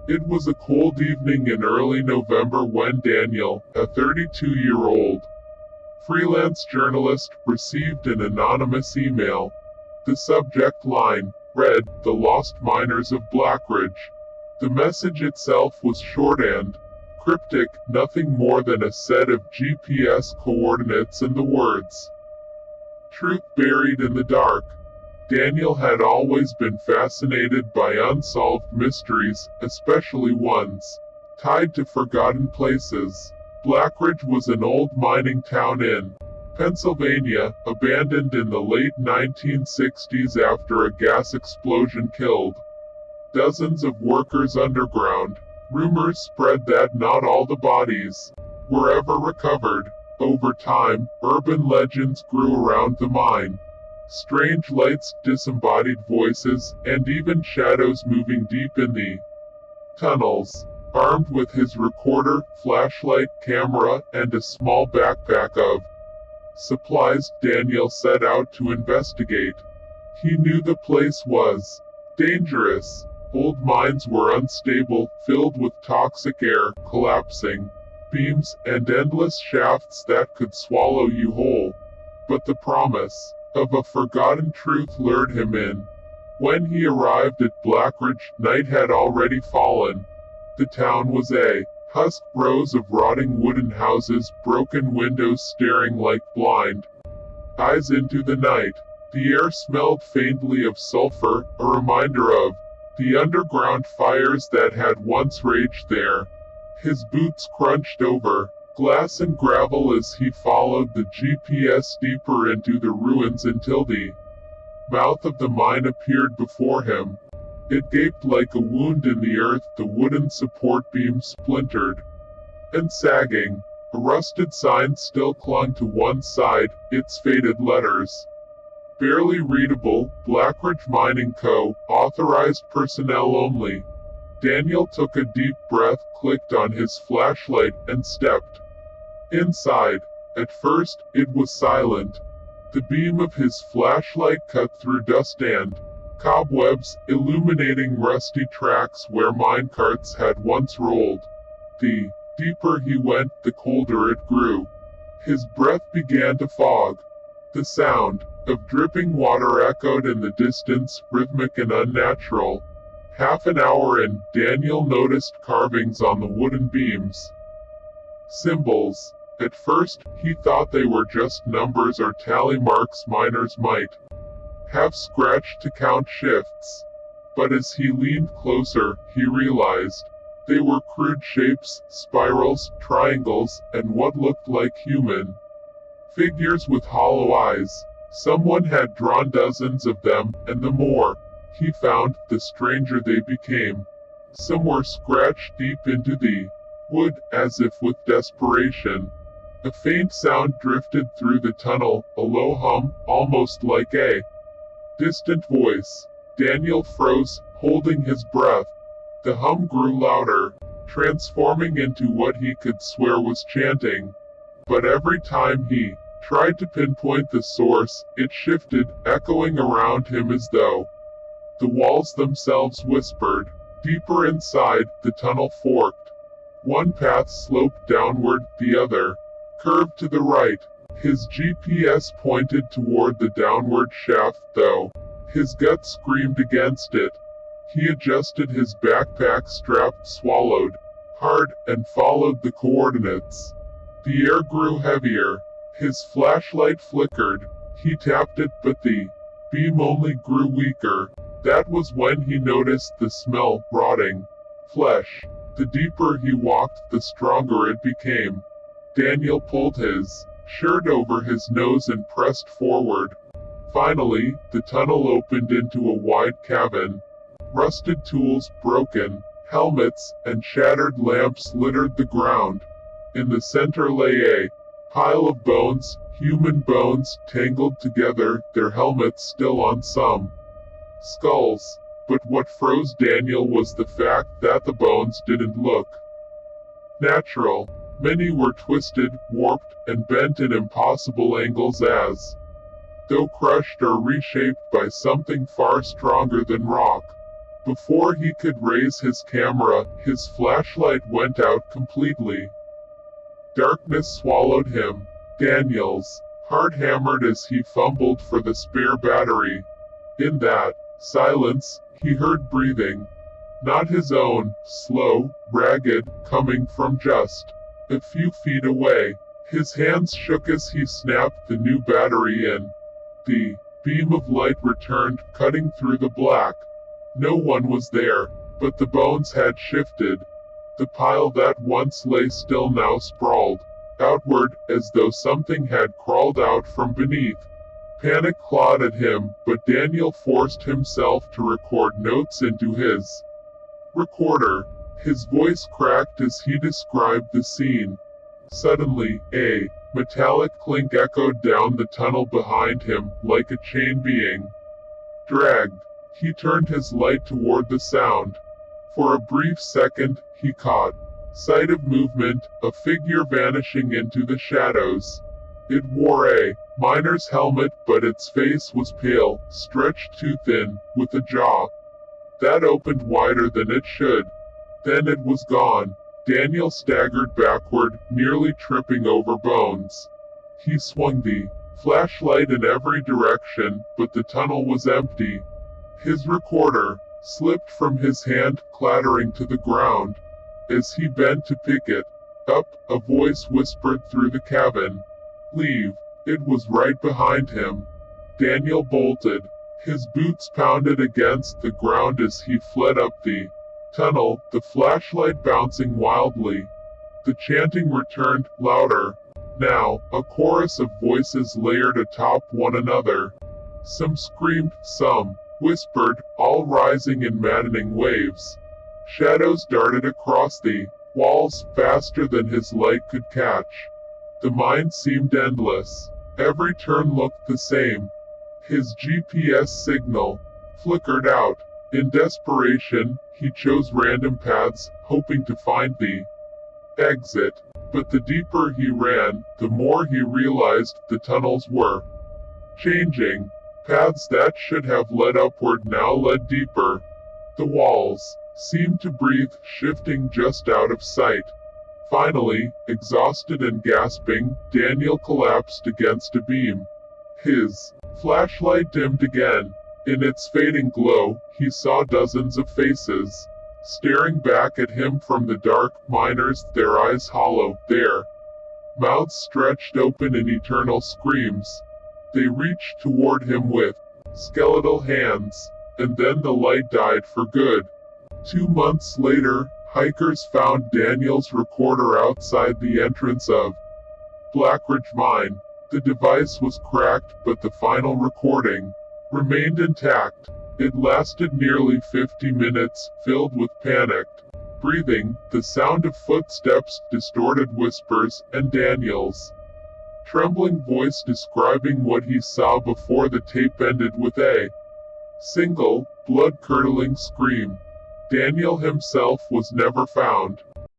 It was a cold evening in early November when Daniel, a 32-year-old freelance journalist, received an anonymous email. The subject line read, "The Lost Miners of Blackridge." The message itself was short and cryptic, nothing more than a set of GPS coordinates and the words, "Truth buried in the dark." Daniel had always been fascinated by unsolved mysteries, especially ones tied to forgotten places. Blackridge was an old mining town in Pennsylvania, abandoned in the late 1960s after a gas explosion killed dozens of workers underground. Rumors spread that not all the bodies were ever recovered. Over time, urban legends grew around the mine. Strange lights, disembodied voices, and even shadows moving deep in the tunnels. Armed with his recorder, flashlight, camera, and a small backpack of supplies, Daniel set out to investigate. He knew the place was dangerous. Old mines were unstable, filled with toxic air, collapsing beams, and endless shafts that could swallow you whole. But the promise of a forgotten truth lured him in. When he arrived at Blackridge, night had already fallen. The town was a husked rows of rotting wooden houses, broken windows staring like blind eyes into the night. The air smelled faintly of sulfur, a reminder of the underground fires that had once raged there. His boots crunched over glass and gravel as he followed the GPS deeper into the ruins until the mouth of the mine appeared before him. It gaped like a wound in the earth, the wooden support beams splintered and sagging. A rusted sign still clung to one side, its faded letters barely readable, Blackridge Mining Co., authorized personnel only. Daniel took a deep breath, clicked on his flashlight, and stepped inside. At first, it was silent. The beam of his flashlight cut through dust and cobwebs, illuminating rusty tracks where minecarts had once rolled. The deeper he went, the colder it grew. His breath began to fog. The sound of dripping water echoed in the distance, rhythmic and unnatural. Half an hour in, Daniel noticed carvings on the wooden beams. Symbols. At first, he thought they were just numbers or tally marks miners might have scratched to count shifts. But as he leaned closer, he realized they were crude shapes, spirals, triangles, and what looked like human figures with hollow eyes. Someone had drawn dozens of them, and the more he found, the stranger they became. Some were scratched deep into the wood, as if with desperation. A faint sound drifted through the tunnel, a low hum, almost like a distant voice. Daniel froze, holding his breath. The hum grew louder, transforming into what he could swear was chanting. But every time he tried to pinpoint the source, it shifted, echoing around him as though the walls themselves whispered. Deeper inside, the tunnel forked. One path sloped downward, the other curved to the right. His GPS pointed toward the downward shaft, though his gut screamed against it. He adjusted his backpack strap, swallowed hard, and followed the coordinates. The air grew heavier. His flashlight flickered. He tapped it, but the beam only grew weaker. That was when he noticed the smell, rotting flesh. The deeper he walked, the stronger it became. Daniel pulled his shirt over his nose and pressed forward. Finally, the tunnel opened into a wide cavern. Rusted tools, broken helmets, and shattered lamps littered the ground. In the center lay a pile of bones, human bones, tangled together, their helmets still on some skulls. But what froze Daniel was the fact that the bones didn't look natural. Many were twisted, warped, and bent in impossible angles as though crushed or reshaped by something far stronger than rock. Before he could raise his camera, his flashlight went out completely. Darkness swallowed him. Daniels, heart hammered as he fumbled for the spare battery. In that silence, he heard breathing. Not his own, slow, ragged, coming from just a few feet away. His hands shook as he snapped the new battery in. The beam of light returned, cutting through the black. No one was there, but the bones had shifted. The pile that once lay still now sprawled outward, as though something had crawled out from beneath. Panic clawed at him, but Daniel forced himself to record notes into his recorder. His voice cracked as he described the scene. Suddenly, a metallic clink echoed down the tunnel behind him, like a chain being dragged. He turned his light toward the sound. For a brief second, he caught sight of movement, a figure vanishing into the shadows. It wore a miner's helmet, but its face was pale, stretched too thin, with a jaw that opened wider than it should. Then it was gone. Daniel staggered backward, nearly tripping over bones. He swung the flashlight in every direction, but the tunnel was empty. His recorder slipped from his hand, clattering to the ground. As he bent to pick it up, a voice whispered through the cabin. "Leave." It was right behind him. Daniel bolted. His boots pounded against the ground as he fled up the tunnel, the flashlight bouncing wildly. The chanting returned, louder. Now, a chorus of voices layered atop one another. Some screamed, some whispered, all rising in maddening waves. Shadows darted across the walls faster than his light could catch. The mine seemed endless. Every turn looked the same. His GPS signal flickered out. In desperation, he chose random paths, hoping to find the exit. But the deeper he ran, the more he realized the tunnels were changing. Paths that should have led upward now led deeper. The walls seemed to breathe, shifting just out of sight. Finally, exhausted and gasping, Daniel collapsed against a beam. His flashlight dimmed again. In its fading glow, he saw dozens of faces staring back at him from the dark, miners, their eyes hollow, their mouths stretched open in eternal screams. They reached toward him with skeletal hands, and then the light died for good. 2 months later, hikers found Daniel's recorder outside the entrance of Blackridge Mine. The device was cracked, but the final recording remained intact. It lasted nearly 50 minutes, filled with panicked breathing, the sound of footsteps, distorted whispers, and Daniel's trembling voice describing what he saw before the tape ended with a single, blood-curdling scream. Daniel himself was never found.